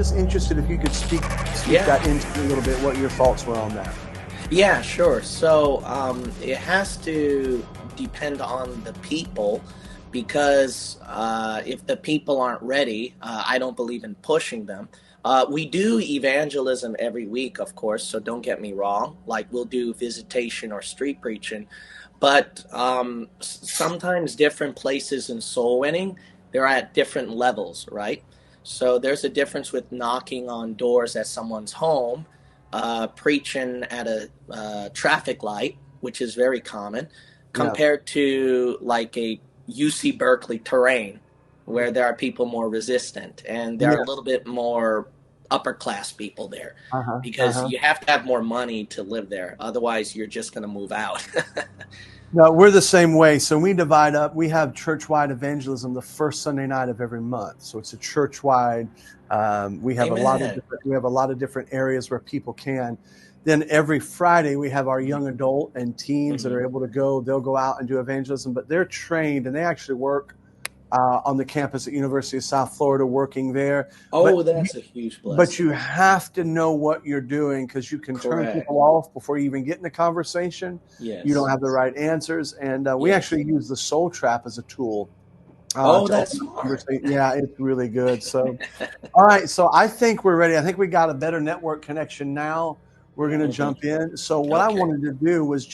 just interested if you could speak that into a little bit, what your thoughts were on that. Yeah, sure. So it has to depend on the people because if the people aren't ready, I don't believe in pushing them. We do evangelism every week, of course, so don't get me wrong. Like we'll do visitation or street preaching, but sometimes different places in soul winning, they're at different levels, right? So there's a difference with knocking on doors at someone's home, preaching at a traffic light, which is very common, compared to like a UC Berkeley terrain, where there are people more resistant and there are a little bit more upper class people there because you have to have more money to live there. Otherwise, you're just going to move out. No, we're the same way. So we divide up. We have Churchwide evangelism the first Sunday night of every month. So it's a churchwide. We have a lot of different areas where people can. Then every Friday we have our young adult and teens that are able to go. They'll go out and do evangelism, but they're trained and they actually work on the campus at University of South Florida, working there. Oh, that's a huge blessing. But you have to know what you're doing because you can turn people off before you even get in a conversation. Yes. You don't have the right answers. And we actually use the soul trap as a tool. That's smart. Yeah, it's really good. So, all right. So I think we're ready. I think we got a better network connection now. We're going to jump in. So what I wanted to do was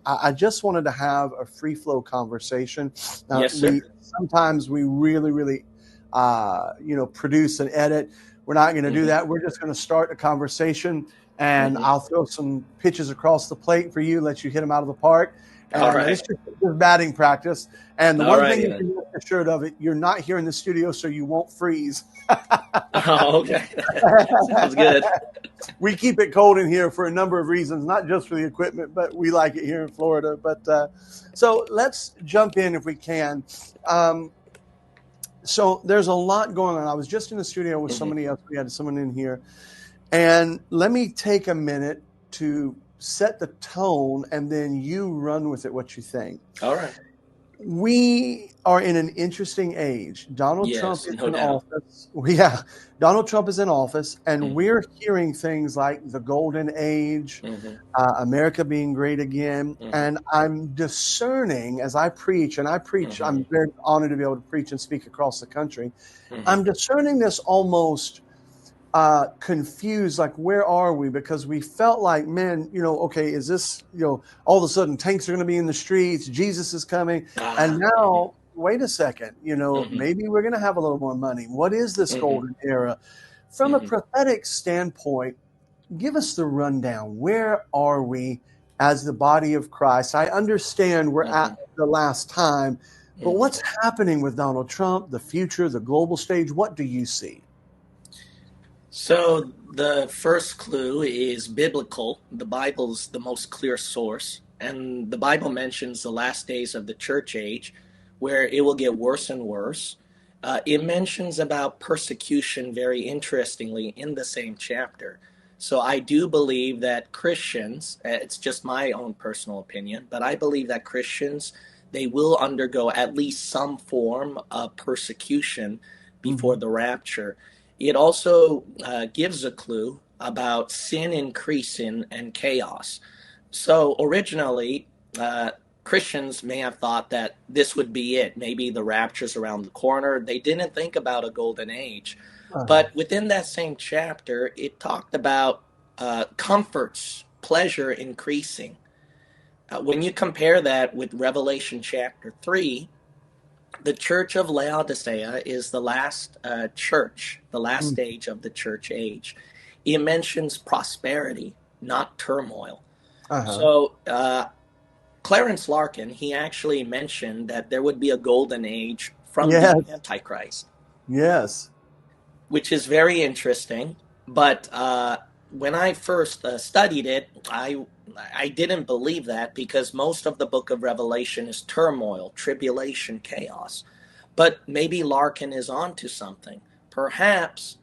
I just wanted to have a free flow conversation. Yes, sir. Sometimes we really, produce and edit. We're not going to do that. We're just going to start a conversation, and I'll throw some pitches across the plate for you, let you hit them out of the park. And all right. It's just batting practice. And the one thing you can be assured of it, you're not here in the studio, so you won't freeze. Oh, okay. Sounds good. We keep it cold in here for a number of reasons, not just for the equipment, but we like it here in Florida. But so let's jump in if we can. So there's a lot going on. I was just in the studio with somebody else. We had someone in here. And let me take a minute to set the tone, and then you run with it what you think. All right. We are in an interesting age. Donald Trump is in office. Donald Trump is in office, and we're hearing things like the golden age, America being great again. And I'm discerning as I preach, I'm very honored to be able to preach and speak across the country. I'm discerning this almost confused, like, where are we? Because we felt like, man, okay, is this, all of a sudden tanks are going to be in the streets, Jesus is coming. And now, wait a second, maybe we're going to have a little more money. What is this golden era? From a prophetic standpoint, give us the rundown. Where are we as the body of Christ? I understand we're at the last time, but what's happening with Donald Trump, the future, the global stage? What do you see? So the first clue is biblical. The Bible's the most clear source. And the Bible mentions the last days of the church age, where it will get worse and worse. It mentions about persecution very interestingly in the same chapter. So I do believe that Christians, it's just my own personal opinion, but I believe that Christians, they will undergo at least some form of persecution before the rapture. It also gives a clue about sin increasing and chaos. So originally, Christians may have thought that this would be it. Maybe the rapture's around the corner. They didn't think about a golden age. But within that same chapter, it talked about comforts, pleasure increasing. When you compare that with Revelation chapter 3, the church of Laodicea is the last church, the last stage of the church age. It mentions prosperity, not turmoil. So Clarence Larkin, he actually mentioned that there would be a golden age from the Antichrist. Yes. Which is very interesting. But when I first studied it, I didn't believe that because most of the book of Revelation is turmoil, tribulation, chaos. But maybe Larkin is onto something. Perhaps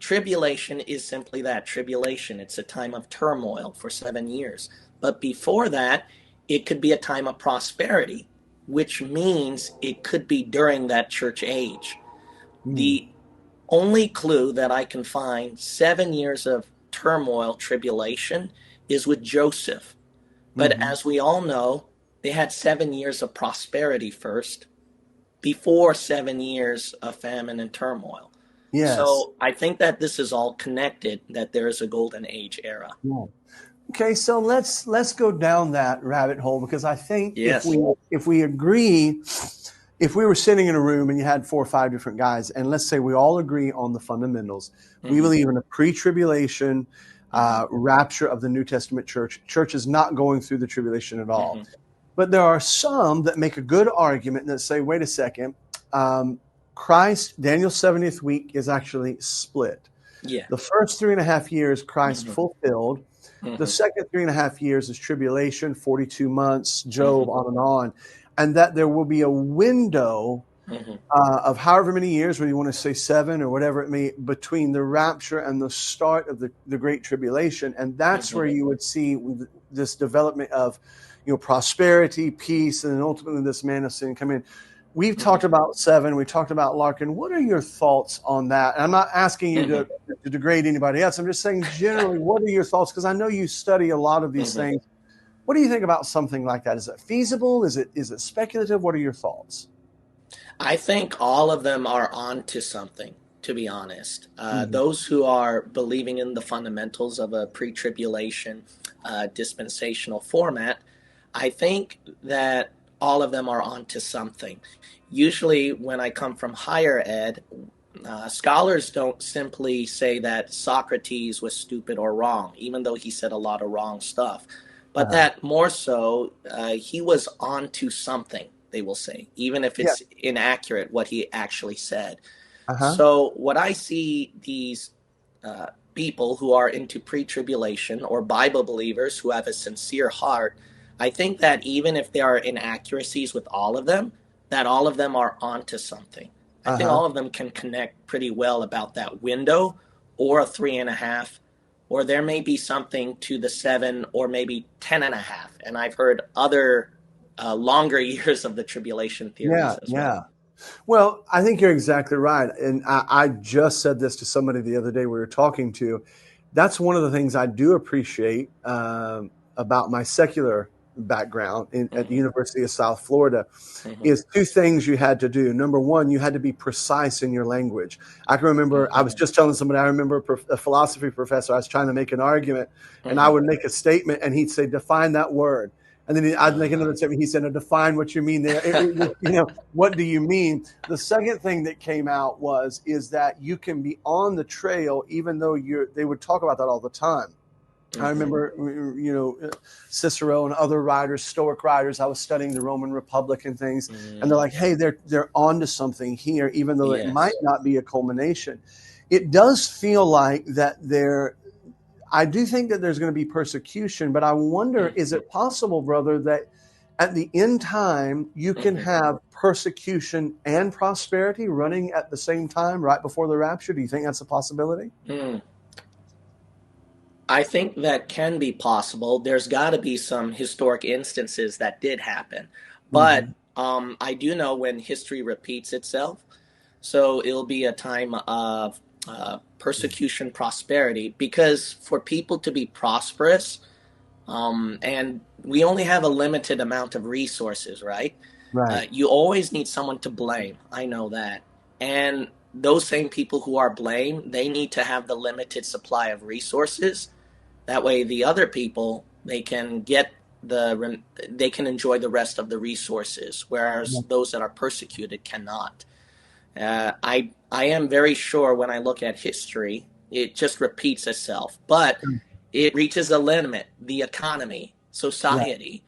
tribulation is simply that, tribulation. It's a time of turmoil for 7 years. But before that, it could be a time of prosperity, which means it could be during that church age. The only clue that I can find 7 years of turmoil, tribulation, is with Joseph. But as we all know, they had 7 years of prosperity first, before 7 years of famine and turmoil. Yes. So I think that this is all connected, that there is a golden age era. Yeah. Okay, so let's go down that rabbit hole, because I think Yes. if we agree, if we were sitting in a room and you had 4 or 5 different guys, and let's say we all agree on the fundamentals, we believe in a pre-tribulation rapture of the New Testament church. Church is not going through the tribulation at all. But there are some that make a good argument that say, wait a second, Christ, Daniel's 70th week is actually split. Yeah. The first 3.5 years, Christ fulfilled. The second 3.5 years is tribulation, 42 months, Job, on and on. And that there will be a window of however many years, whether you want to say 7 or whatever it may, between the rapture and the start of the Great Tribulation. And that's where you would see this development of, prosperity, peace, and then ultimately this man of sin come in. We've talked about 7. We talked about Larkin. What are your thoughts on that? And I'm not asking you to degrade anybody else. I'm just saying generally, what are your thoughts? Because I know you study a lot of these things. What do you think about something like that? Is it feasible? Is it speculative? What are your thoughts? I think all of them are onto something, to be honest. Those who are believing in the fundamentals of a pre-tribulation dispensational format, I think that all of them are onto something. Usually when I come from higher ed, scholars don't simply say that Socrates was stupid or wrong, even though he said a lot of wrong stuff. But that more so, he was onto something, they will say, even if it's inaccurate what he actually said. So what I see these people who are into pre-tribulation or Bible believers who have a sincere heart, I think that even if there are inaccuracies with all of them, that all of them are onto something. I think all of them can connect pretty well about that window, or a 3.5, or there may be something to the 7, or maybe 10.5. And I've heard other longer years of the tribulation theories as well. Well, I think you're exactly right. And I just said this to somebody the other day we were talking to. That's one of the things I do appreciate about my secular background at the University of South Florida is 2 things you had to do. Number one, you had to be precise in your language. I can remember, I was just telling somebody, I remember a philosophy professor, I was trying to make an argument, and I would make a statement, and he'd say, define that word. And then I'd make another statement. He said, no, define what you mean there. What do you mean? The second thing that came out is that you can be on the trail, even though they would talk about that all the time. I remember, Cicero and other writers, Stoic writers. I was studying the Roman Republic and things, and they're like, "Hey, they're onto something here, even though it might not be a culmination." It does feel like that I do think that there's going to be persecution, but I wonder, is it possible, brother, that at the end time you can have persecution and prosperity running at the same time, right before the rapture? Do you think that's a possibility? I think that can be possible. There's got to be some historic instances that did happen. But I do know when history repeats itself, so it'll be a time of persecution, prosperity, because for people to be prosperous, and we only have a limited amount of resources, right? You always need someone to blame. I know that. And those same people who are blamed, they need to have the limited supply of resources. That way, the other people, they can enjoy the rest of the resources, whereas those that are persecuted cannot. I am very sure when I look at history, it just repeats itself, but it reaches a limit. The economy, society,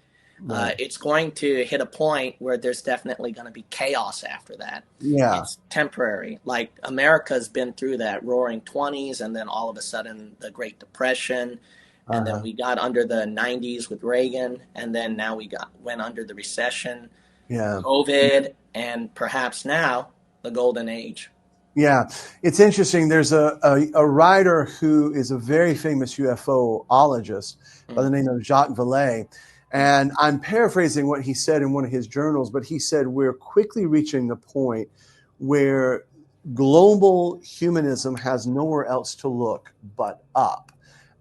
it's going to hit a point where there's definitely going to be chaos after that. It's temporary. Like America's been through that roaring 20s, and then all of a sudden the Great Depression, and then we got under the 90s with Reagan, and then now went under the recession, COVID, and perhaps now the golden age. Yeah, it's interesting. There's a writer who is a very famous UFOologist by the name of Jacques Vallée. And I'm paraphrasing what he said in one of his journals, but he said, we're quickly reaching the point where global humanism has nowhere else to look but up.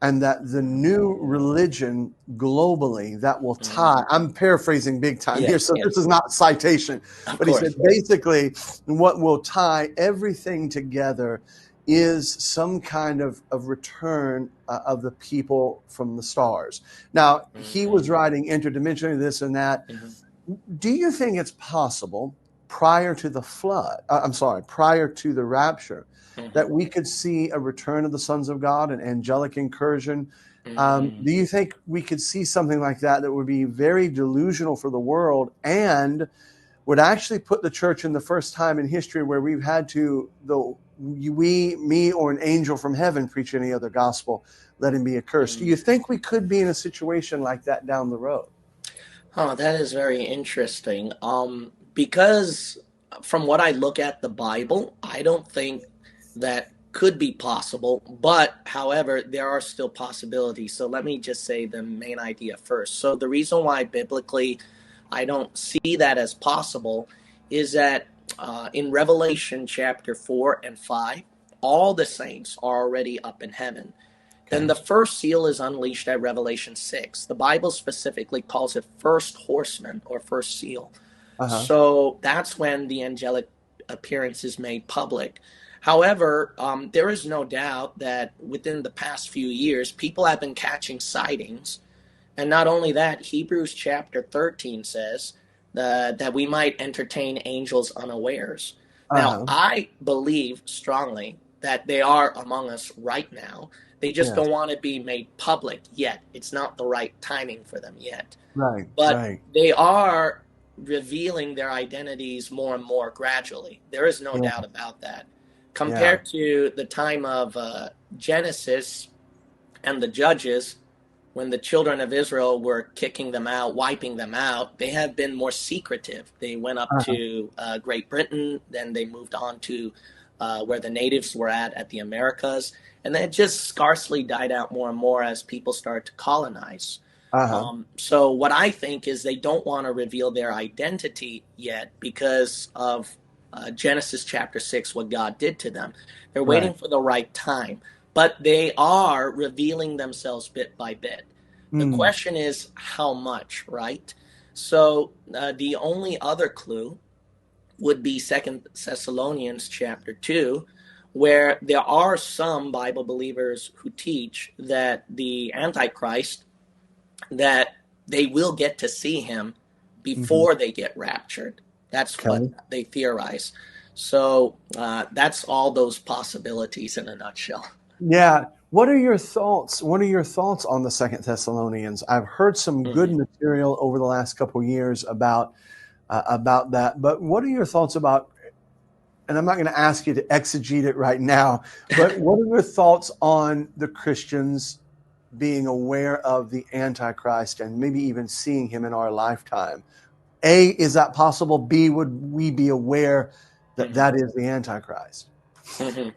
And that the new religion globally that will tie, I'm paraphrasing big time here, Yes, so this yes, is not citation, of but he said course. basically what will tie everything together is some kind of return of the people from the stars. Now, he was writing interdimensionally, this and that. Do you think it's possible prior to the flood, prior to the rapture, that we could see a return of the sons of God, an angelic incursion? Do you think we could see something like that that would be very delusional for the world and would actually put the church in the first time in history where we've had to, me, or an angel from heaven preach any other gospel, let him be accursed? Do you think we could be in a situation like that down the road? Oh, that is very interesting. Because from what I look at the Bible, I don't think that could be possible. But however, there are still possibilities. So let me just say the main idea first. So the reason why biblically I don't see that as possible is that in Revelation chapter 4 and 5, all the saints are already up in heaven. Then the first seal is unleashed at Revelation 6. The Bible specifically calls it first horseman or first seal. So that's when the angelic appearance is made public. However, there is no doubt that within the past few years, people have been catching sightings. And not only that, Hebrews chapter 13 says that we might entertain angels unawares. Now, I believe strongly that they are among us right now. They just Yes. don't want to be made public yet. It's not the right timing for them yet. Right, But right. they are revealing their identities more and more gradually. There is no Yeah, doubt about that. yeah. Compared to the time of Genesis and the judges, when the children of Israel were kicking them out, wiping them out, they have been more secretive. They went up to Great Britain, then they moved on to where the natives were at the Americas, and then it just scarcely died out more and more as people started to colonize. So what I think is they don't want to reveal their identity yet because of Genesis chapter 6, what God did to them. They're Right. waiting for the right time, but they are revealing themselves bit by bit. The Mm. question is how much, right? So the only other clue would be Second Thessalonians chapter 2, where there are some Bible believers who teach that the Antichrist, that they will get to see him Hmm. before they get raptured. That's what Okay. they theorize. So that's all those possibilities in a nutshell. Yeah. What are your thoughts? What are your thoughts on the Second Thessalonians? I've heard some good Mm-hmm. material over the last couple of years about that. But what are your thoughts about? And I'm not going to ask you to exegete it right now. But what are your thoughts on the Christians being aware of the Antichrist and maybe even seeing him in our lifetime? A, is that possible? B, would we be aware that Mm-hmm. that is the Antichrist? Mm-hmm.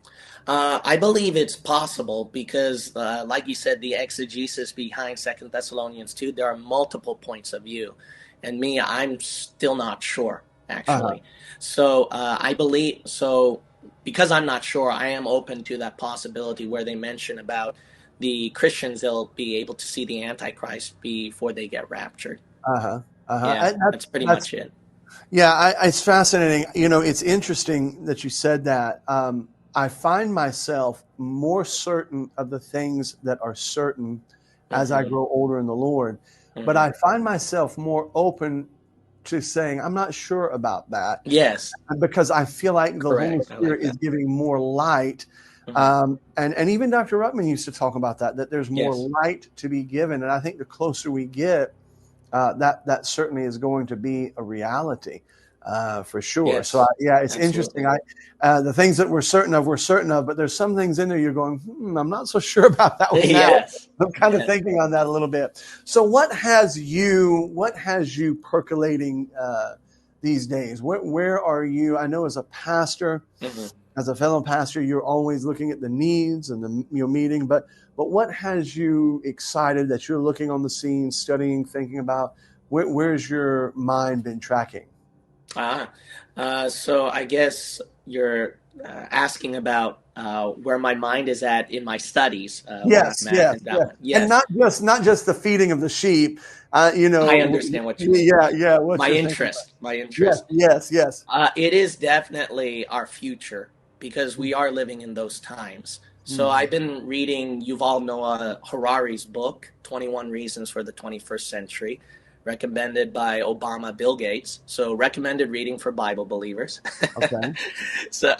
I believe it's possible because, like you said, the exegesis behind Second Thessalonians 2, there are multiple points of view. And me, I'm still not sure, Uh-huh. actually. So I believe, so because I'm not sure, I am open to that possibility where they mention about the Christians, they'll be able to see the Antichrist before they get raptured. Uh-huh. Uh-huh. Yeah, And that's that's pretty that's much it. yeah, it's fascinating. It's interesting that you said that. I find myself more certain of the things that are certain as I Hmm. grow older in the Lord, but Hmm. I find myself more open to saying I'm not sure about that Yes, because I feel like the Holy correct. I like Spirit is that. giving more light. Hmm. And even Dr. Ruttman used to talk about that there's more Yes, light to be given. And I think the closer we get, that certainly is going to be a reality for sure. So yes, yeah, it's interesting. absolutely. The things that we're certain of, but there's some things in there you're going, I'm not so sure about that one now. Yes, I'm kind of yes. thinking on that a little bit. So what has you percolating these days? Where are you? I know as a pastor, Hmm. as a fellow pastor, you're always looking at the needs and the meeting, but what has you excited that you're looking on the scene, studying, thinking about? Where's your mind been tracking? Ah, so I guess you're asking about where my mind is at in my studies, where Yes, I'm at yes, in that yes. one. And Yes, not just the feeding of the sheep. I understand what you mean. Yeah, yeah. What My you're thinking about? interest, my Yes, interest. yes, yes. It is definitely our future because we are living in those times. So Mhm. I've been reading Yuval Noah Harari's book, 21 Reasons for the 21st Century, recommended by Obama, Bill Gates. So recommended reading for Bible believers. Okay. so,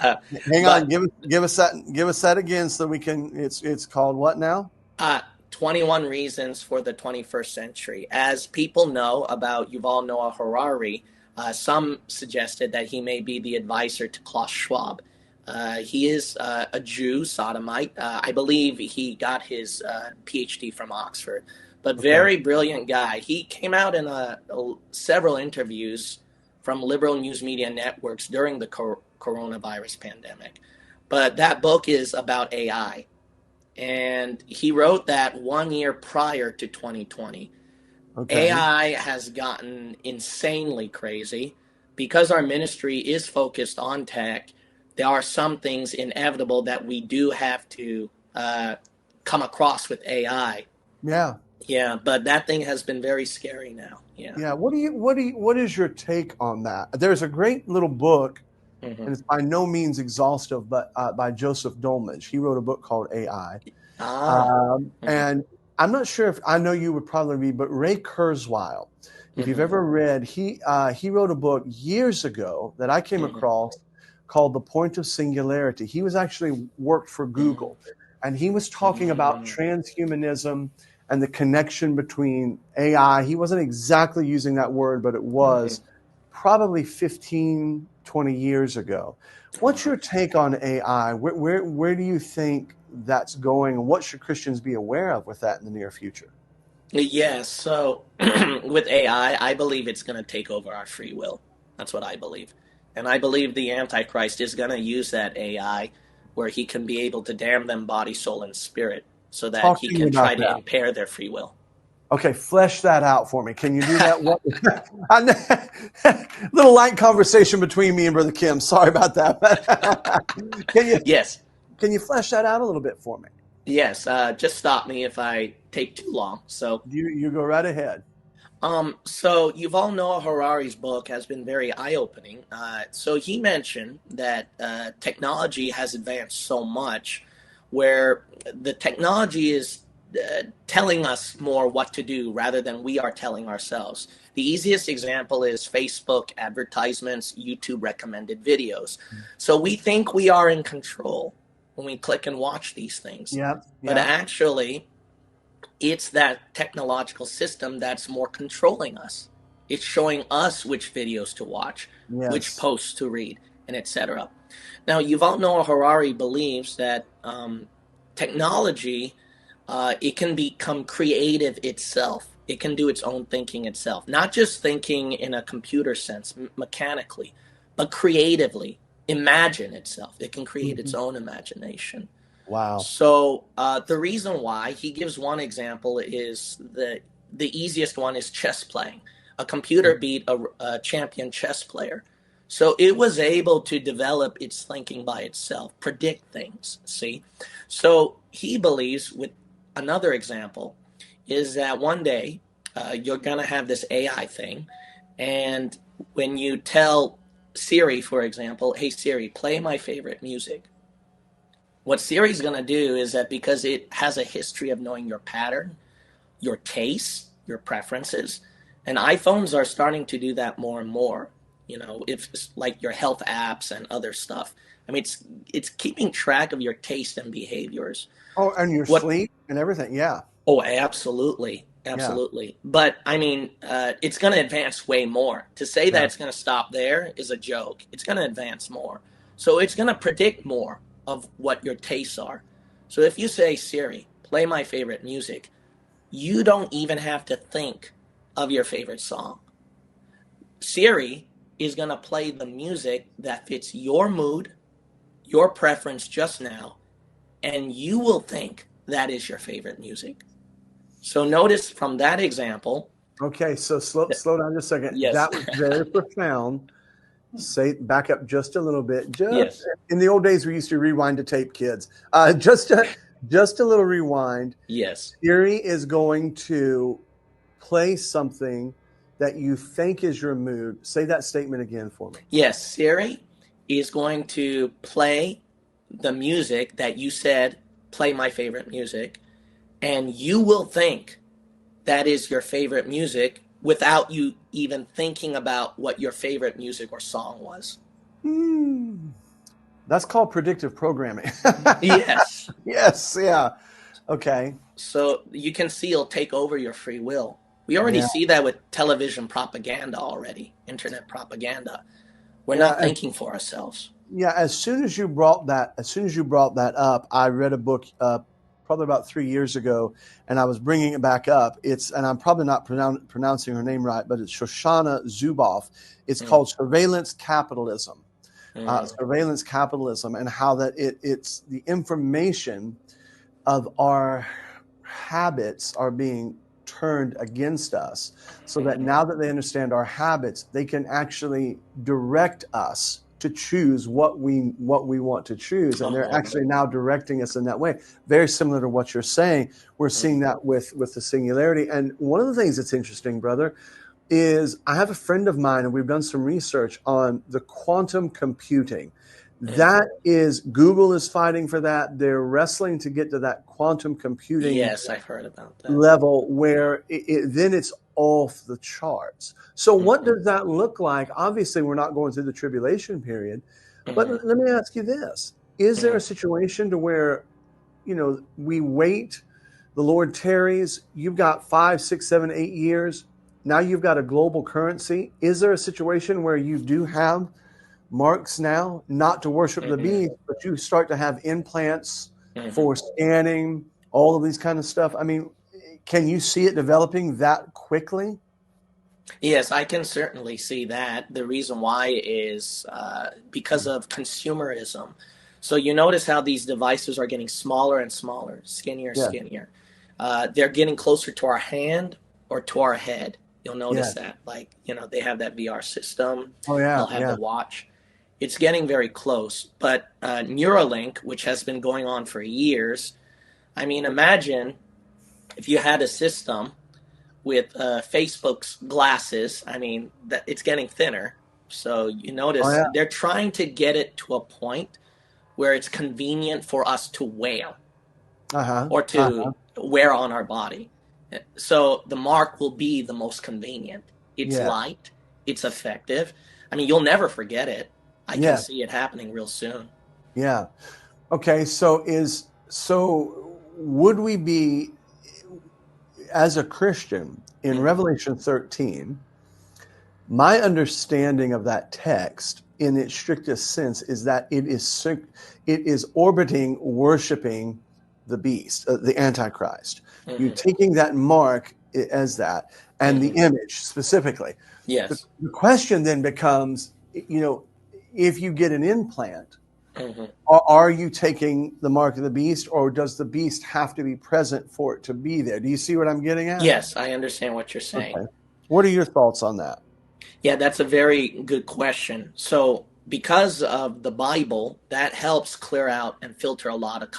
Hang on. but Give us that again so we can. It's called what now? uh, 21 Reasons for the 21st Century. As people know about Yuval Noah Harari, some suggested that he may be the advisor to Klaus Schwab. He is a Jew, sodomite. I believe he got his PhD from Oxford, but Okay. very brilliant guy. He came out in several interviews from liberal news media networks during the coronavirus pandemic. But that book is about AI, and he wrote that 1 year prior to 2020. Okay. AI has gotten insanely crazy. Because our ministry is focused on tech, there are some things inevitable that we do have to come across with AI. Yeah. Yeah, but that thing has been very scary now. Yeah. Yeah. What is your take on that? There's a great little book, Mm-hmm. and it's by no means exhaustive, but by Joseph Dolmage. He wrote a book called AI. Ah. Mm-hmm. And I'm not sure if I know you would probably read, but Ray Kurzweil, if you've Mm-hmm. ever read, he wrote a book years ago that I came Mm-hmm. across called The Point of Singularity. He was actually worked for Google, and he was talking about Mm-hmm. transhumanism and the connection between AI. He wasn't exactly using that word, but it Mm-hmm. was probably 15, 20 years ago. What's your take on AI? Where do you think that's going, and what should Christians be aware of with that in the near future? Yes, so with AI, I believe it's going to take over our free will. That's what I believe. And I believe the Antichrist is going to use that AI where he can be able to damn them body, soul, and spirit so that Talk he to me can about try to that. impair their free will. Okay, flesh that out for me. Can you do that? What? Little light conversation between me and Brother Kim. Sorry about that. can you Yes, can you flesh that out a little bit for me? yes. Just stop me if I take too long. You go right ahead. So Yuval Noah Harari's book has been very eye-opening. So he mentioned that technology has advanced so much, where the technology is telling us more what to do rather than we are telling ourselves. The easiest example is Facebook advertisements, YouTube recommended videos. So we think we are in control when we click and watch these things, Yeah, but yeah. actually it's that technological system that's more controlling us. It's showing us which videos to watch, which Yes. posts to read, and etc. Now, Yuval Noah Harari believes that technology it can become creative itself. It can do its own thinking itself, not just thinking in a computer sense, mechanically, but creatively. Imagine itself. It can create its Mhm. own imagination. Wow. So the reason why he gives one example is the easiest one is chess playing. A computer beat a champion chess player, so it was able to develop its thinking by itself, predict things. See, so he believes with another example is that one day you're gonna have this AI thing, and when you tell Siri, for example, "Hey Siri, play my favorite music," what Siri's going to do is that because it has a history of knowing your pattern, your tastes, your preferences, and iPhones are starting to do that more and more. You know, if it's like your health apps and other stuff. I mean, it's keeping track of your taste and behaviors. Oh, and your What? sleep and everything. Yeah, Oh, absolutely, yeah, absolutely. But I mean, it's going to advance way more. To say that yeah. it's going to stop there is a joke. It's going to advance more. So it's going to predict more of what your tastes are. So if you say, Siri, play my favorite music, you don't even have to think of your favorite song. Siri is going to play the music that fits your mood, your preference just now, and you will think that is your favorite music. So notice from that example. Okay, so slow down just a second. Yes. That was very profound. Back up just a little bit. Yes. In the old days, we used to rewind to tape, kids. Just a little rewind. Yes. Siri is going to play something that you think is removed. Say that statement again for me. Yes, Siri is going to play the music that you said, play my favorite music, and you will think that is your favorite music without you even thinking about what your favorite music or song was. That's called predictive programming. Yes. Yes, yeah. Okay. So you can see it'll take over your free will. We already see that with television propaganda already, internet propaganda. We're not thinking for ourselves. Yeah, as soon as you brought that up, I read a book probably about 3 years ago, and I was bringing it back up. And I'm probably not pronouncing her name right, but it's Shoshana Zuboff. It's called Surveillance Capitalism. Surveillance Capitalism, and how that it's the information of our habits are being turned against us, so that now that they understand our habits, they can actually direct us to choose what we want to choose, and they're actually now directing us in that way. Very similar to what you're saying. We're seeing that with the singularity. And one of the things that's interesting, brother, is I have a friend of mine, and we've done some research on the quantum computing. That is, Google is fighting for that. They're wrestling to get to that quantum computing. Yes, I've heard about that. Level where then it's off the charts. So what does that look like? Obviously, we're not going through the tribulation period. But let me ask you this. Is there a situation to where, we wait, the Lord tarries, you've got 5, 6, 7, 8 years, now you've got a global currency. Is there a situation where you do have marks now, not to worship the beast, but you start to have implants for scanning, all of these kind of stuff? I mean, can you see it developing that quickly? Yes, I can certainly see that. The reason why is because of consumerism. So you notice how these devices are getting smaller and smaller, skinnier, skinnier. They're getting closer to our hand or to our head. You'll notice that. Like, they have that VR system. They'll have the watch. It's getting very close. But Neuralink, which has been going on for years, I mean, imagine if you had a system with Facebook's glasses. I mean, it's getting thinner. So you notice they're trying to get it to a point where it's convenient for us to wear or to wear on our body. So the mark will be the most convenient. It's light. It's effective. I mean, you'll never forget it. I can see it happening real soon. Yeah. Okay. So would we be, as a Christian, in Revelation 13, my understanding of that text in its strictest sense is that it is orbiting, worshiping the beast, the antichrist. You're taking that mark as that, and the image specifically. Yes. The question then becomes, if you get an implant, are you taking the mark of the beast, or does the beast have to be present for it to be there? Do you see what I'm getting at? Yes, I understand what you're saying. Okay. What are your thoughts on that? Yeah, that's a very good question. So because of the Bible, that helps clear out and filter a lot of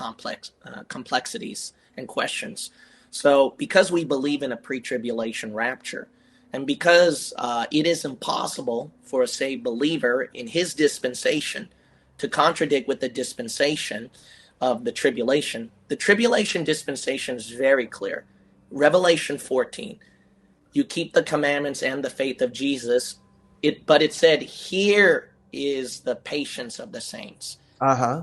complexities and questions. So because we believe in a pre-tribulation rapture, and because it is impossible for a saved believer in his dispensation to contradict with the dispensation of the tribulation dispensation is very clear. Revelation 14, you keep the commandments and the faith of Jesus. But it said, here is the patience of the saints.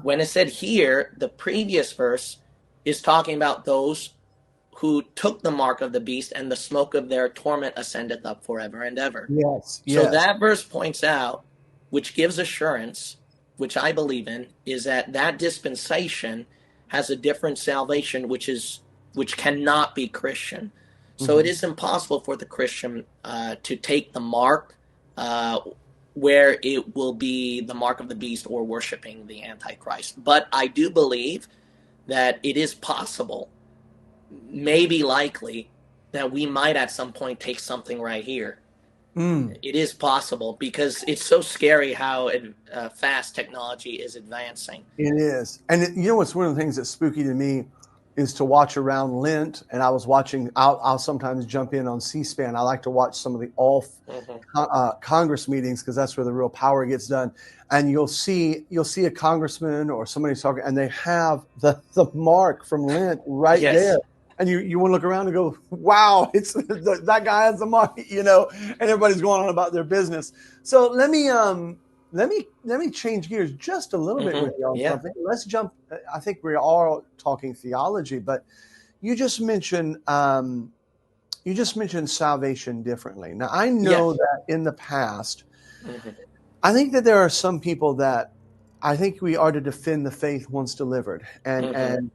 When it said here, the previous verse is talking about those who took the mark of the beast, and the smoke of their torment ascendeth up forever and ever. Yes. So that verse points out, which gives assurance, which I believe in, is that dispensation has a different salvation, which cannot be Christian. So it is impossible for the Christian to take the mark where it will be the mark of the beast or worshiping the Antichrist. But I do believe that it is possible, maybe likely, that we might at some point take something right here It is possible because it's so scary how fast technology is advancing. It is. And you know what's one of the things that's spooky to me is to watch around Lent. And I was watching, I'll sometimes jump in on C-SPAN. I like to watch some of the Congress meetings because that's where the real power gets done. And you'll see a congressman or somebody talking, and they have the mark from Lent right there. Yes. And you want to look around and go, wow, it's that guy has the mark, and everybody's going on about their business. So let me change gears just a little bit with you on Yeah. something. Let's jump. I think we're all talking theology, but you just mentioned salvation differently. Now I know that in the past, I think that there are some people that I think we are to defend the faith once delivered, and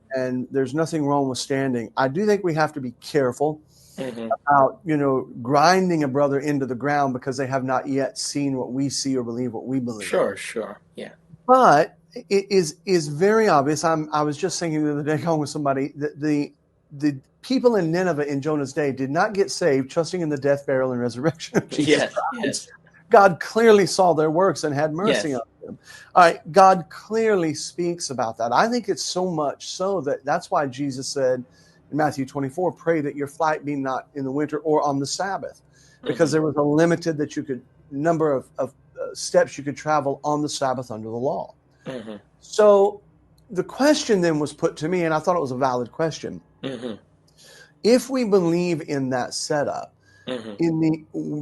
there's nothing wrong with standing. I do think we have to be careful about grinding a brother into the ground because they have not yet seen what we see or believe what we believe. Sure, yeah. But it is very obvious. I was just thinking the other day, going with somebody, that the people in Nineveh in Jonah's day did not get saved trusting in the death, burial, and resurrection of Jesus Christ. Yes. God clearly saw their works and had mercy Yes. on them. All right, God clearly speaks about that. I think it's so much so that's why Jesus said in Matthew 24, pray that your flight be not in the winter or on the Sabbath, because there was a limited number of steps you could travel on the Sabbath under the law. So the question then was put to me, and I thought it was a valid question. If we believe in that setup,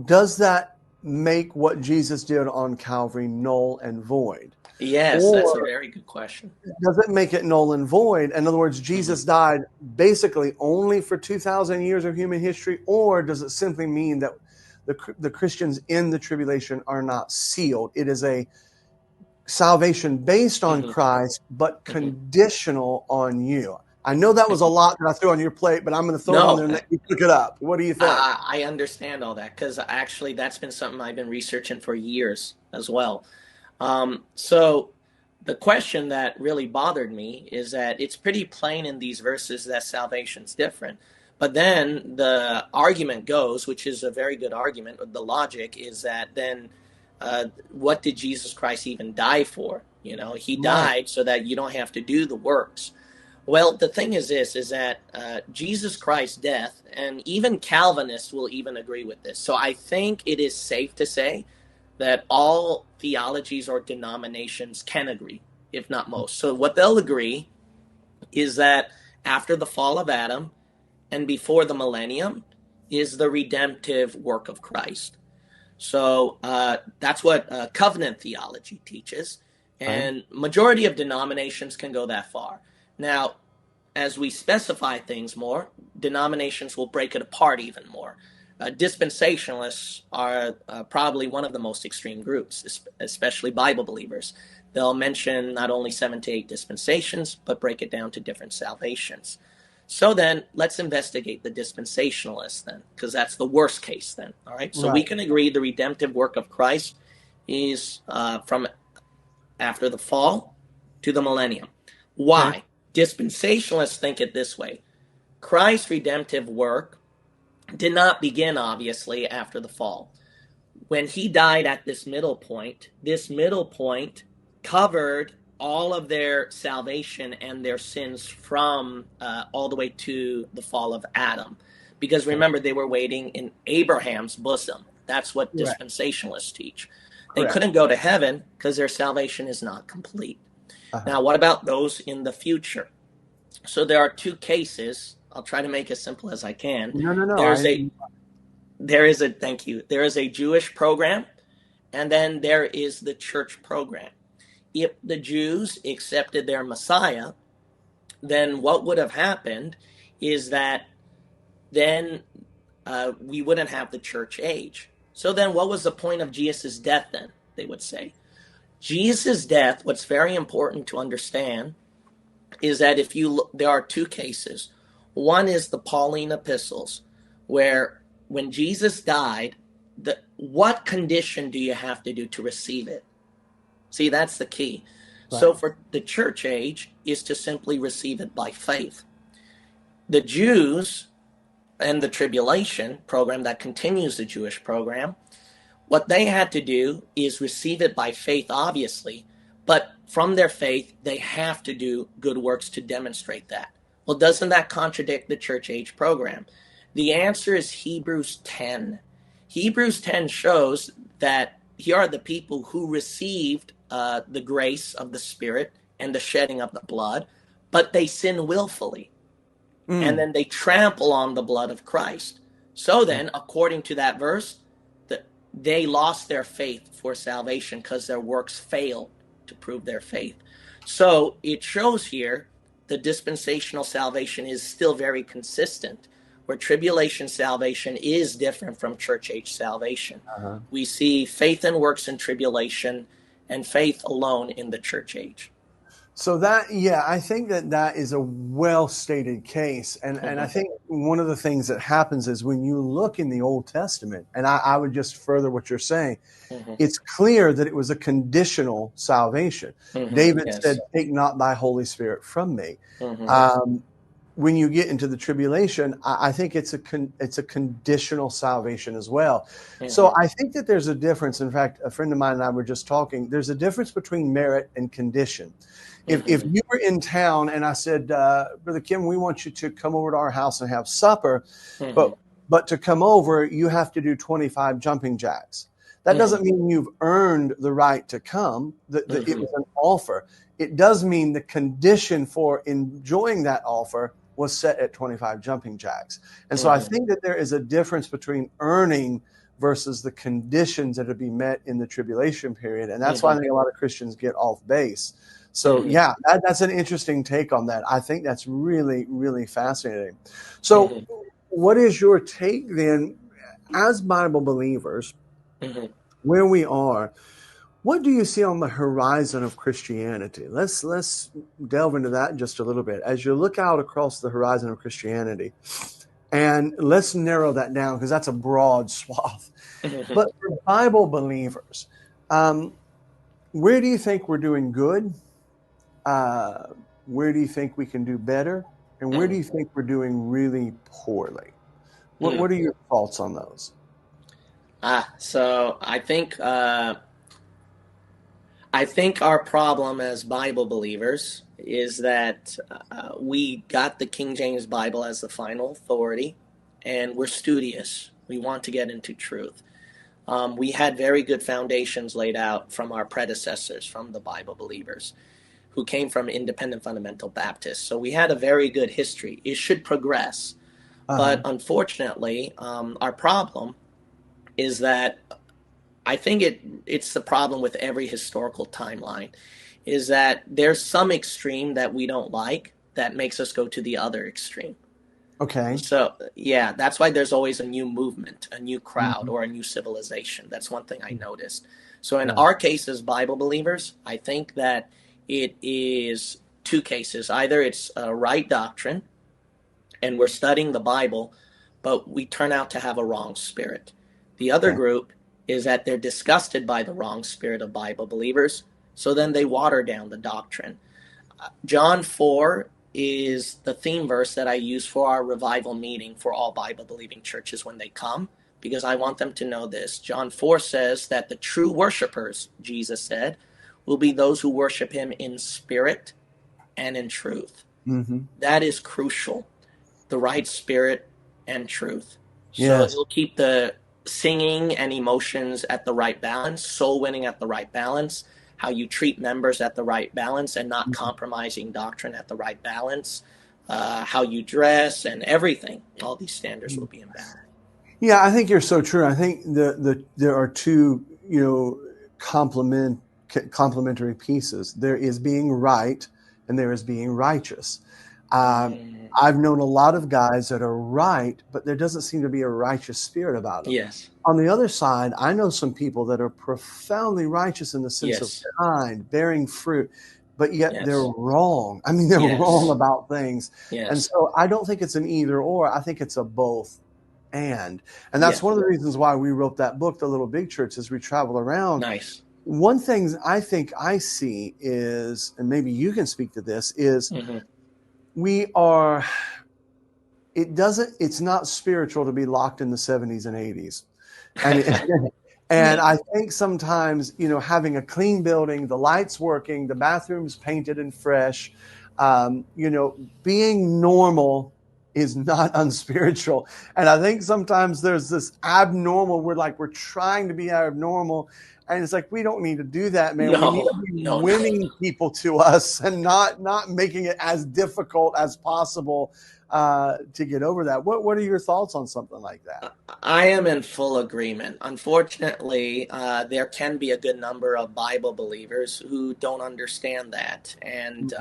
does that make what Jesus did on Calvary null and void? Yes, that's a very good question. Does it make it null and void? In other words, Jesus died basically only for 2,000 years of human history, or does it simply mean that the Christians in the tribulation are not sealed? It is a salvation based on Christ, but conditional on you. I know that was a lot that I threw on your plate, but I'm going to throw it on there and let you pick it up. What do you think? I understand all that because actually that's been something I've been researching for years as well. So the question that really bothered me is that it's pretty plain in these verses that salvation's different. But then the argument goes, which is a very good argument, the logic is that then what did Jesus Christ even die for? He died so that you don't have to do the works. Well, the thing is this, is that Jesus Christ's death, and even Calvinists will even agree with this. So I think it is safe to say that all theologies or denominations can agree, if not most. So what they'll agree is that after the fall of Adam and before the millennium is the redemptive work of Christ. So that's what covenant theology teaches. And majority of denominations can go that far. Now, as we specify things more, denominations will break it apart even more. Dispensationalists are probably one of the most extreme groups, especially Bible believers. They'll mention not only 7 to 8 dispensations, but break it down to different salvations. So then, let's investigate the dispensationalists then, because that's the worst case then, all right? So we can agree the redemptive work of Christ is from after the fall to the millennium. Why? Dispensationalists think it this way. Christ's redemptive work did not begin, obviously, after the fall. When he died at this middle point covered all of their salvation and their sins from all the way to the fall of Adam. Because remember, they were waiting in Abraham's bosom. That's what dispensationalists teach. They couldn't go to heaven because their salvation is not complete. Now, what about those in the future? So there are 2 cases. I'll try to make it as simple as I can. No. There is a Jewish program, and then there is the church program. If the Jews accepted their Messiah, then what would have happened is that then we wouldn't have the church age. So then what was the point of Jesus' death then, they would say? Jesus' death, what's very important to understand, is that if you look, there are 2 cases. One is the Pauline epistles, where when Jesus died, what condition do you have to do to receive it? See, that's the key. So for the church age is to simply receive it by faith. The Jews and the tribulation program that continues the Jewish program, What they had to do is receive it by faith, obviously, but from their faith, they have to do good works to demonstrate that. Well, doesn't that contradict the church age program? The answer is Hebrews 10. Hebrews 10 shows that here are the people who received the grace of the Spirit and the shedding of the blood, but they sin willfully. And then they trample on the blood of Christ. So then, according to that verse, they lost their faith for salvation because their works failed to prove their faith. So it shows here the dispensational salvation is still very consistent, where tribulation salvation is different from church age salvation. We see faith and works in tribulation and faith alone in the church age. So I think that is a well-stated case. And I think one of the things that happens is when you look in the Old Testament, and I would just further what you're saying, it's clear that it was a conditional salvation. David said, "Take not thy Holy Spirit from me." When you get into the tribulation, I think it's a conditional salvation as well. So I think that there's a difference. In fact, a friend of mine and I were just talking. There's a difference between merit and condition. If you were in town and I said, Brother Kim, we want you to come over to our house and have supper, but to come over, you have to do 25 jumping jacks. That doesn't mean you've earned the right to come. It was an offer. It does mean the condition for enjoying that offer was set at 25 jumping jacks. And so I think that there is a difference between earning versus the conditions that are to be met in the tribulation period. And that's why I think a lot of Christians get off base. So that's an interesting take on that. I think that's really, really fascinating. So what is your take then as Bible believers, where we are? What do you see on the horizon of Christianity? Let's delve into that just a little bit. As you look out across the horizon of Christianity, and let's narrow that down because that's a broad swath. But for Bible believers, where do you think we're doing good? Where do you think we can do better? And where do you think we're doing really poorly? What are your thoughts on those? So I think our problem as Bible believers is that we got the King James Bible as the final authority, and we're studious. We want to get into truth. We had very good foundations laid out from our predecessors, from the Bible believers, who came from independent fundamental Baptists. So we had a very good history. It should progress. But unfortunately, our problem is that I think it's the problem with every historical timeline, is that there's some extreme that we don't like that makes us go to the other extreme. Okay. So, yeah, that's why there's always a new movement, a new crowd, or a new civilization. That's one thing I noticed. So in our case as Bible believers, I think that it is two cases. Either it's a right doctrine, and we're studying the Bible, but we turn out to have a wrong spirit. The other group is that they're disgusted by the wrong spirit of Bible believers, so then they water down the doctrine. John 4 is the theme verse that I use for our revival meeting for all Bible-believing churches when they come, because I want them to know this. John 4 says that the true worshipers, Jesus said, will be those who worship him in spirit and in truth. That is crucial, the right spirit and truth. So it'll keep the singing and emotions at the right balance, soul winning at the right balance, how you treat members at the right balance and not compromising doctrine at the right balance, how you dress and everything. All these standards will be in balance. Yeah, I think you're so true. I think there are two, complementary pieces. There is being right and there is being righteous. I've known a lot of guys that are right, but there doesn't seem to be a righteous spirit about them. Yes. On the other side, I know some people that are profoundly righteous in the sense of kind, bearing fruit, but yet they're wrong. I mean, they're wrong about things. And so I don't think it's an either or. I think it's a both and. And that's one of the reasons why we wrote that book, The Little Big Church, as we travel around. Nice. One thing I think I see is, and maybe you can speak to this, is it's not spiritual to be locked in the 70s and 80s. And And I think sometimes, having a clean building, the lights working, the bathrooms painted and fresh, being normal is not unspiritual. And I think sometimes there's this abnormal, we're trying to be abnormal. And it's like, we don't need to do that, man. We need to be winning people to us and not making it as difficult as possible to get over that. What are your thoughts on something like that? I am in full agreement. Unfortunately, there can be a good number of Bible believers who don't understand that. And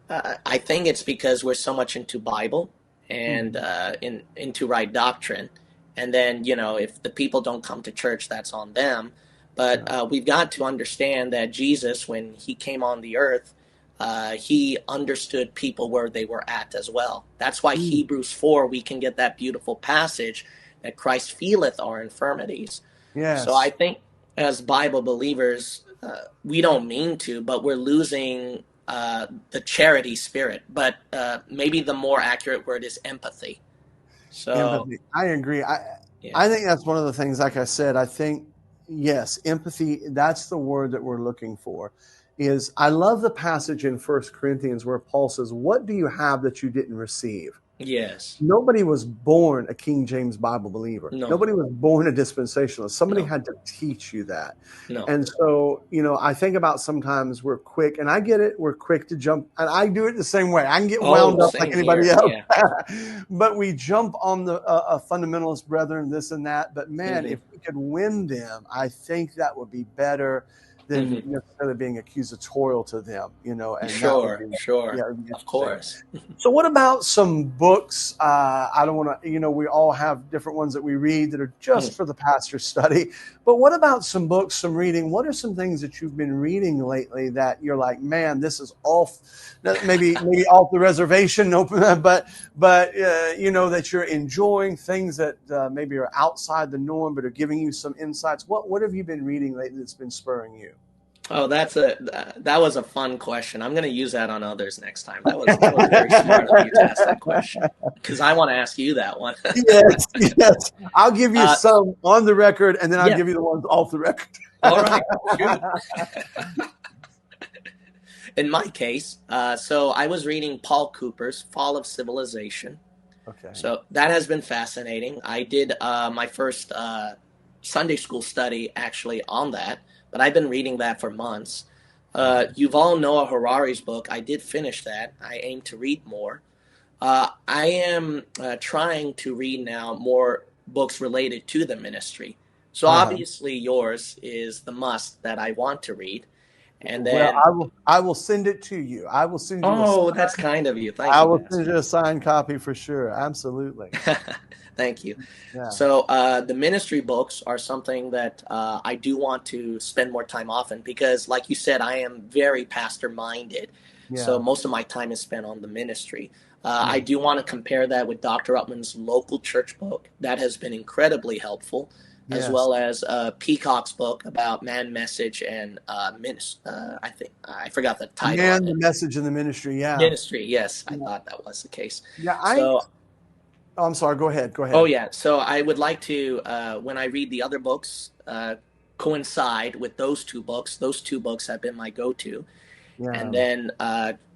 I think it's because we're so much into Bible and into right doctrine. And then, if the people don't come to church, that's on them. But we've got to understand that Jesus, when he came on the earth, he understood people where they were at as well. That's why Hebrews 4, we can get that beautiful passage that Christ feeleth our infirmities. Yes. So I think as Bible believers, we don't mean to, but we're losing the charity spirit. But maybe the more accurate word is empathy. So empathy. I agree. I think that's one of the things, like I said, I think, yes, empathy, that's the word that we're looking for. I love the passage in 1 Corinthians where Paul says, what do you have that you didn't receive? Yes. Nobody was born a King James Bible believer. No. Nobody was born a dispensationalist. Somebody had to teach you that. No. And so, I think about sometimes we're quick, and I get it, we're quick to jump, and I do it the same way. I can get wound up like anybody else. Yeah. But we jump on the fundamentalist brethren, this and that. But man, if we could win them, I think that would be better than necessarily being accusatorial to them, and sure, of course. So what about some books? I don't want to, we all have different ones that we read that are just for the pastor's study, but what about some books, some reading? What are some things that you've been reading lately that you're like, man, this is maybe off the reservation, but that you're enjoying, things that maybe are outside the norm, but are giving you some insights. What have you been reading lately that's been spurring you? Oh, that was a fun question. I'm going to use that on others next time. That was very smart of you to ask that question, because I want to ask you that one. Yes. I'll give you some on the record, and then I'll give you the ones off the record. All right. In my case, so I was reading Paul Cooper's Fall of Civilization. Okay. So that has been fascinating. I did my first Sunday school study actually on that. But I've been reading that for months. Yuval Noah Harari's book, I did finish that. I aim to read more. I am trying to read now more books related to the ministry. So obviously yours is the must that I want to read. And then I will send it to you. I will send you. Oh, that's kind of you. Thank you. I will send you a signed copy for sure. Absolutely. Thank you. Yeah. So the ministry books are something that I do want to spend more time often because, like you said, I am very pastor-minded. Yeah. So most of my time is spent on the ministry. I do want to compare that with Dr. Upman's local church book. That has been incredibly helpful, as well as Peacock's book about man, message, and I think I forgot the title. Man, the message, and the ministry. Yeah. Ministry. Yes, I thought that was the case. Yeah. I'm sorry. Go ahead. Oh, yeah. So I would like to, when I read the other books, coincide with those two books. Those two books have been my go-to. Yeah. And then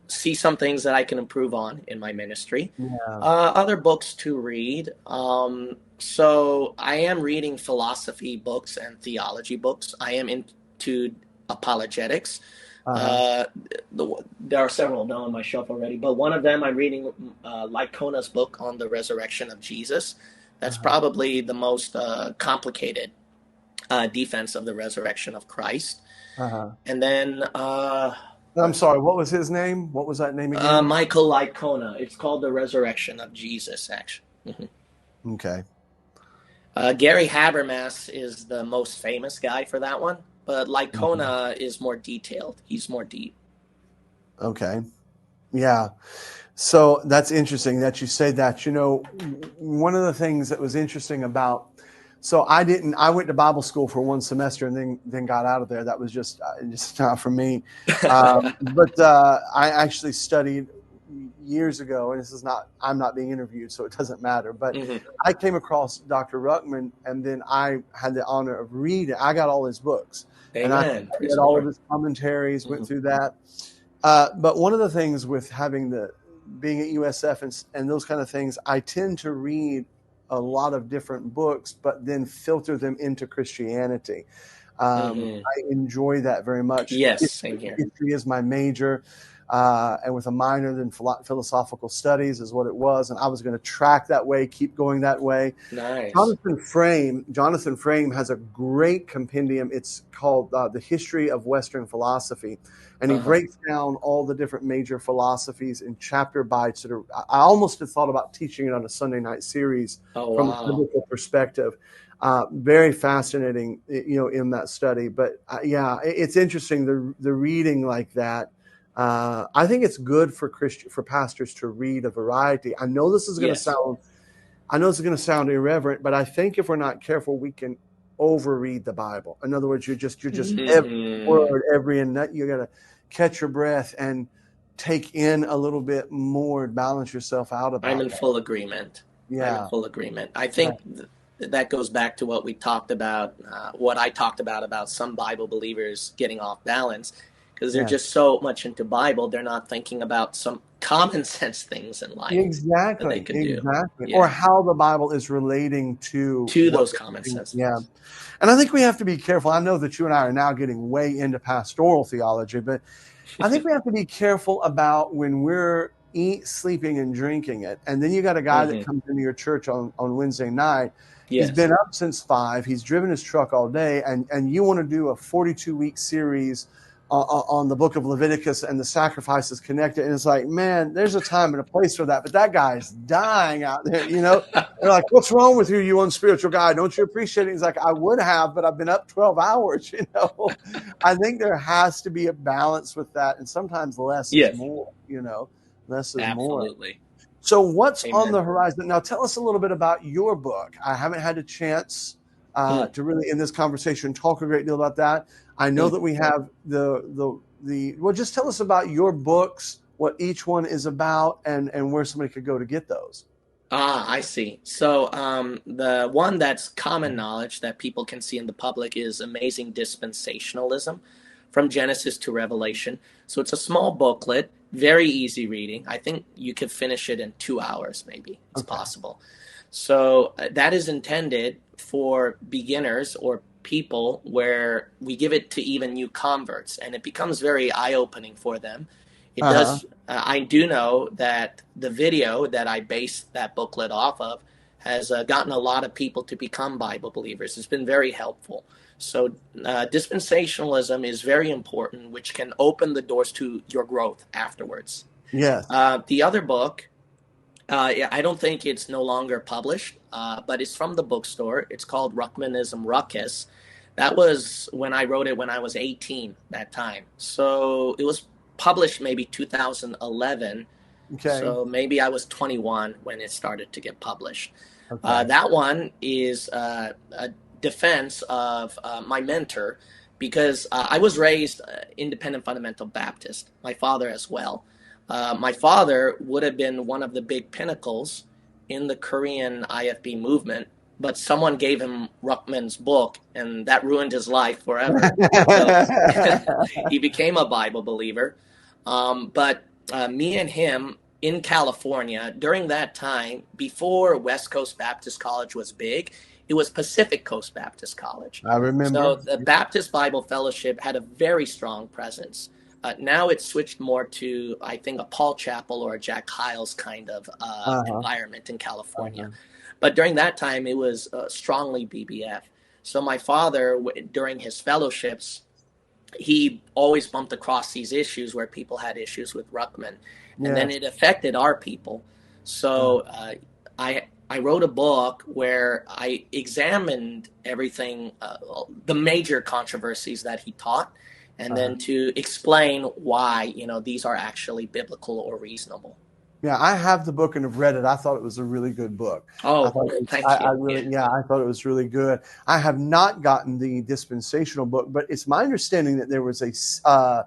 see some things that I can improve on in my ministry. Yeah. Other books to read. So I am reading philosophy books and theology books. I am into apologetics. There are several now on my shelf already, but one of them I'm reading Lycona's book on the resurrection of Jesus. That's probably the most complicated defense of the resurrection of Christ. And then I'm sorry, what was his name? What was that name again? Michael Lycona. It's called The Resurrection of Jesus, actually. Okay. Gary Habermas is the most famous guy for that one. But Lycona is more detailed. He's more deep. Okay. Yeah. So that's interesting that you say that. One of the things that was interesting about, I went to Bible school for one semester and then got out of there. That was just not for me. But I actually studied years ago, and I'm not being interviewed, so it doesn't matter, but Mm-hmm. I came across Dr. Ruckman, and then I had the honor of reading. I got all his books, and I Amen. Praise read the all of Lord. his commentaries, Mm-hmm. went through that. But one of the things with being at USF and those kind of things, I tend to read a lot of different books, but then filter them into Christianity. Mm-hmm. I enjoy that very much. Yes, same here. History is my major, and with a minor in philosophical studies is what it was, and I was going to track that way, keep going that way. Nice. Jonathan Frame has a great compendium. It's called The History of Western Philosophy. And he breaks down all the different major philosophies in chapter bites. I almost have thought about teaching it on a Sunday night series from a biblical perspective. Very fascinating, in that study. But it's interesting, the reading like that. I think it's good for pastors to read a variety. I know this is going to sound irreverent, but I think if we're not careful, we can overread the Bible. In other words, you're just every word, you got to catch your breath and take in a little bit more, balance yourself out about I'm in that. full agreement. Yeah. I'm in full agreement. I think that goes back to what we talked about, what I talked about some Bible believers getting off balance, because they're just so much into Bible, they're not thinking about some common sense things in life that they could do. Yeah. Or how the Bible is relating to those common sense things. Yeah. And I think we have to be careful. I know that you and I are now getting way into pastoral theology, but I think we have to be careful about when we're sleeping and drinking it. And then you got a guy that comes into your church on Wednesday night. Yes. He's been up since 5. He's driven his truck all day. And you want to do a 42-week series on the book of Leviticus and the sacrifices connected. And it's like, man, there's a time and a place for that. But that guy's dying out there, They're like, what's wrong with you, you unspiritual guy? Don't you appreciate it? He's like, I would have, but I've been up 12 hours, I think there has to be a balance with that. And sometimes less is more, less is more. Absolutely. So what's on the horizon? Now, tell us a little bit about your book. I haven't had a chance to really, in this conversation, talk a great deal about that. I know that we have well, just tell us about your books, what each one is about, and where somebody could go to get those. I see. So the one that's common knowledge that people can see in the public is Amazing Dispensationalism, from Genesis to Revelation. So it's a small booklet, very easy reading. I think you could finish it in 2 hours, maybe. It's possible. So that is intended for beginners or people where we give it to even new converts, and it becomes very eye-opening for them. It does. I do know that the video that I based that booklet off of has gotten a lot of people to become Bible believers. It's been very helpful. So dispensationalism is very important, which can open the doors to your growth afterwards. Yes. The other book, I don't think it's no longer published, but it's from the bookstore. It's called Ruckmanism Ruckus. That was when I wrote it when I was 18 that time. So it was published maybe 2011. Okay. So maybe I was 21 when it started to get published. That one is a defense of my mentor, because I was raised independent fundamental Baptist, my father as well. My father would have been one of the big pinnacles in the Korean IFB movement, but someone gave him Ruckman's book, and that ruined his life forever. So he became a Bible believer. But me and him in California, during that time, before West Coast Baptist College was big, it was Pacific Coast Baptist College. I remember. So the Baptist Bible Fellowship had a very strong presence. Now it's switched more to, I think, a Paul Chappell or a Jack Hyles kind of environment in California. But during that time, it was strongly BBF. So my father, during his fellowships, he always bumped across these issues where people had issues with Ruckman. And then it affected our people. So I wrote a book where I examined everything, the major controversies that he taught, and then to explain why, these are actually biblical or reasonable. Yeah, I have the book and have read it. I thought it was a really good book. Oh, thank you. I thought it was really good. I have not gotten the dispensational book, but it's my understanding that there was a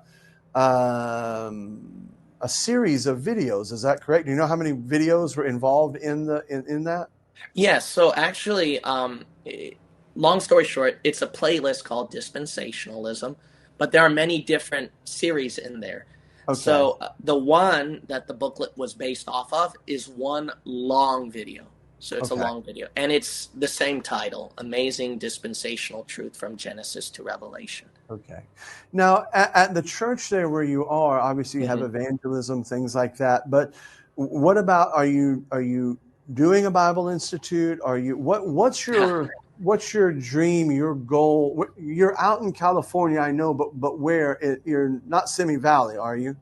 a series of videos. Is that correct? Do you know how many videos were involved in that? Yes. So actually, long story short, it's a playlist called Dispensationalism, but there are many different series in there. Okay. So the one that the booklet was based off of is one long video. So it's a Okay. long video, and it's the same title: Amazing Dispensational Truth from Genesis to Revelation. Okay. Now, at the church there where you are, obviously you have Mm-hmm. evangelism, things like that. But what about, are you doing a Bible Institute? Are you what's your dream, your goal? You're out in California, I know, but where? You're not Simi Valley, are you?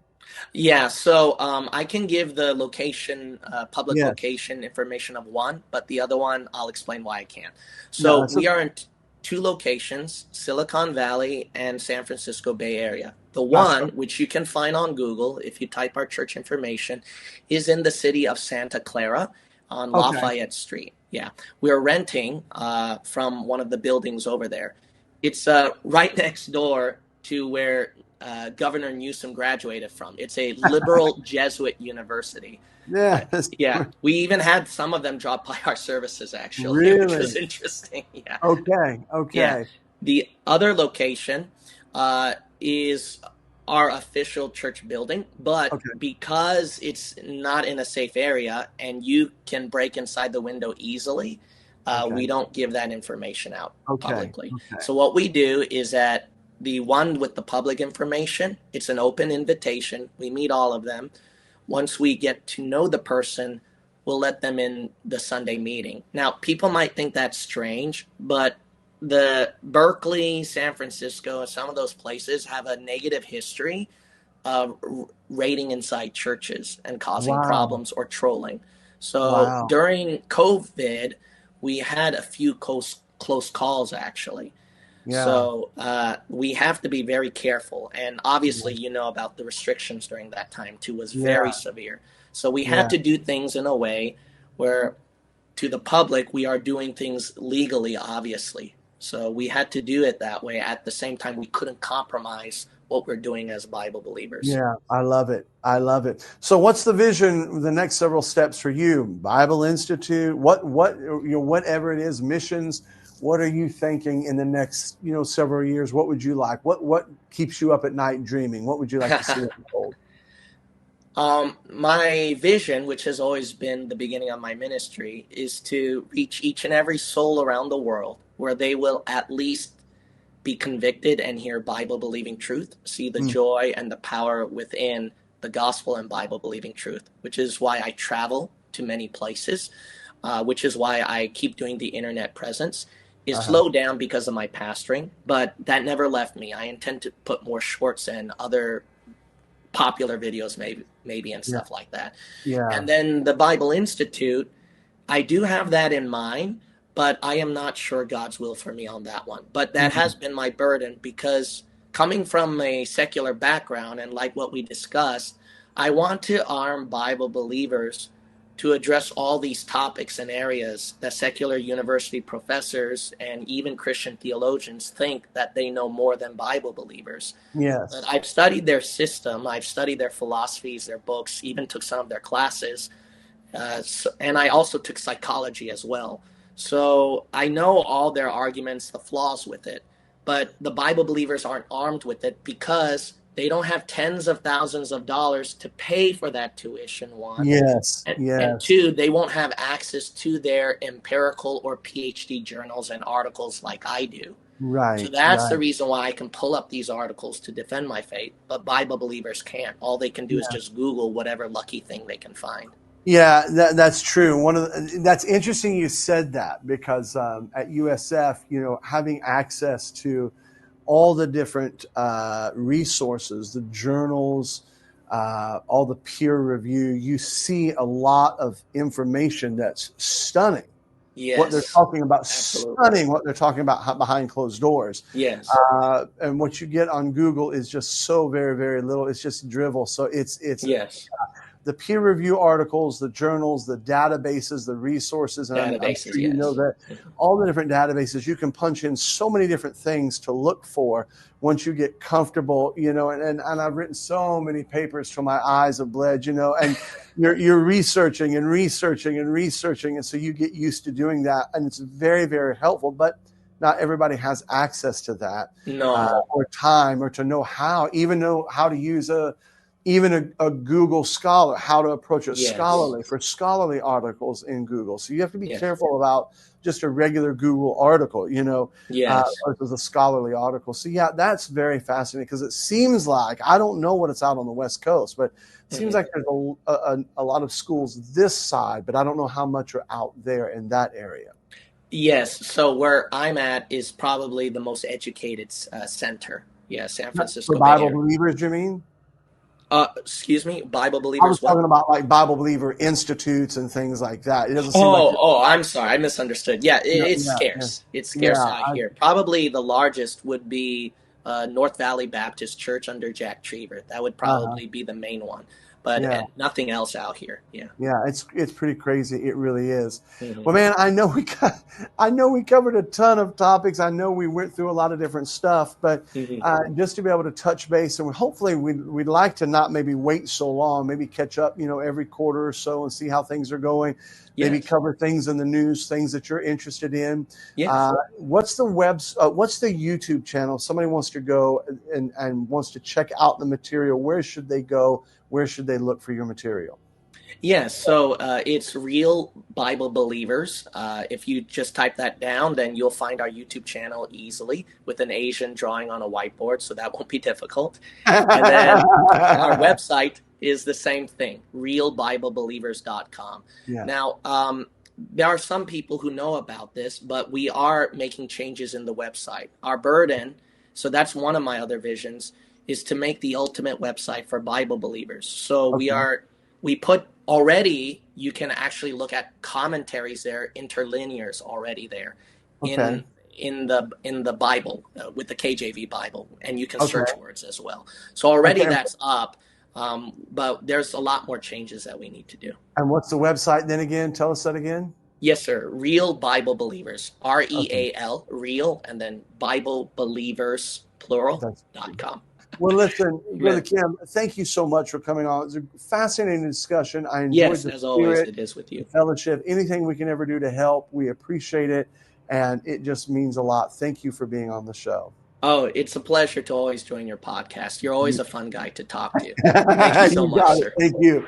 Yeah, so I can give the location, public Yes. location information of one, but the other one, I'll explain why I can't. No, So that's we okay. are in two locations, Silicon Valley and San Francisco Bay Area. The That's one, which you can find on Google if you type our church information, is in the city of Santa Clara on okay. Lafayette Street. Yeah, we're renting from one of the buildings over there. It's right next door to where Governor Newsom graduated from. It's a liberal Jesuit university. Yeah. Yeah, we even had some of them drop by our services actually, which was Really? interesting. Yeah, Okay. yeah. Okay. The other location is our official church building, but Okay. because it's not in a safe area and you can break inside the window easily, Okay. we don't give that information out Okay. publicly. Okay. So what we do is that the one with the public information, it's an open invitation. We meet all of them. Once we get to know the person, we'll let them in the Sunday meeting. Now, people might think that's strange, but the Berkeley, San Francisco, some of those places have a negative history of raiding inside churches and causing Wow. problems or trolling. So Wow. during COVID, we had a few close calls actually. Yeah. So we have to be very careful. And obviously, Yeah. you know about the restrictions during that time too was very Yeah. severe. So we had Yeah. to do things in a way where to the public, we are doing things legally, obviously. So we had to do it that way. At the same time, we couldn't compromise what we're doing as Bible believers. Yeah, I love it. I love it. So what's the vision, the next several steps for you? Bible Institute, whatever it is, missions, what are you thinking in the next, several years? What would you like? What keeps you up at night dreaming? What would you like to see unfold? My vision, which has always been the beginning of my ministry, is to reach each and every soul around the world where they will at least be convicted and hear Bible believing truth, see the Mm, joy and the power within the gospel and Bible believing truth, which is why I travel to many places, which is why I keep doing the internet presence. Is uh-huh. slowed down because of my pastoring, but that never left me. I intend to put more shorts and other popular videos, maybe and Yeah. stuff like that. Yeah. And then the Bible Institute, I do have that in mind, but I am not sure God's will for me on that one. But that Mm, has been my burden because coming from a secular background and like what we discussed, I want to arm Bible believers to address all these topics and areas that secular university professors and even Christian theologians think that they know more than Bible believers. But yes. I've studied their system, I've studied their philosophies, their books, even took some of their classes, and I also took psychology as well. So I know all their arguments, the flaws with it, but the Bible believers aren't armed with it because they don't have tens of thousands of dollars to pay for that tuition, one. Yes. And Yes. two, they won't have access to their empirical or PhD journals and articles like I do. So Right. that's the Right. reason why I can pull up these articles to defend my faith, but Bible believers can't. All they can do is just Google whatever lucky thing they can find. Yeah, that's true. That's interesting you said that because at USF, having access to all the different resources, the journals, all the peer review, you see a lot of information that's stunning. What they're Yes, talking about, absolutely. stunning. What they're talking about behind closed doors, Yes, and what you get on Google is just so very, very little. It's just drivel. So it's yes, the peer review articles, the journals, the databases, the resources, and I'm sure you know that all the different databases, you can punch in so many different things to look for once you get comfortable, and I've written so many papers till my eyes have bled, and you're researching and researching and researching. And so you get used to doing that, and it's very, very helpful, but not everybody has access to that, or time, or to know how to use a Google Scholar, how to approach it for scholarly articles in Google. So you have to be careful about just a regular Google article, versus a scholarly article. So that's very fascinating, because it seems like, I don't know what it's out on the West Coast, but it seems like there's a lot of schools this side, but I don't know how much are out there in that area. Yes. So where I'm at is probably the most educated center. Yeah, San Francisco. For Bible believers, you mean? Excuse me, Bible believers. I was talking about like Bible believer institutes and things like that. It doesn't seem I'm sorry, I misunderstood. Yeah, it's scarce. Yeah. It's scarce out here. Probably the largest would be North Valley Baptist Church under Jack Triever. That would probably be the main one. But nothing else out here. Yeah, it's pretty crazy. It really is. Mm-hmm. Well, man, I know we covered a ton of topics. I know we went through a lot of different stuff, but just to be able to touch base, and hopefully we'd like to not maybe wait so long. Maybe catch up, every quarter or so, and see how things are going. Maybe cover things in the news, things that you're interested in. Yes. What's the YouTube channel? If somebody wants to go and wants to check out the material, where should they go? Where should they look for your material? Yes, so it's Real Bible Believers. If you just type that down, then you'll find our YouTube channel easily, with an Asian drawing on a whiteboard, so that won't be difficult. And then our website is the same thing, realbiblebelievers.com. Yeah. Now, there are some people who know about this, but we are making changes in the website. Our burden, so that's one of my other visions, is to make the ultimate website for Bible believers. So we put already, you can actually look at commentaries there, interlinears already there in the Bible, with the KJV Bible, and you can search words as well. So already that's up, but there's a lot more changes that we need to do. And what's the website then again? Tell us that again. Yes, sir. Real Bible Believers, REAL, real, and then Bible Believers, plural.com. Well, listen, Brother Kim, thank you so much for coming on. It was a fascinating discussion. I enjoyed the as always, it is with you. Fellowship. Anything we can ever do to help, we appreciate it, and it just means a lot. Thank you for being on the show. Oh, it's a pleasure to always join your podcast. You're always a fun guy to talk to. Thank you so much, sir. Thank you.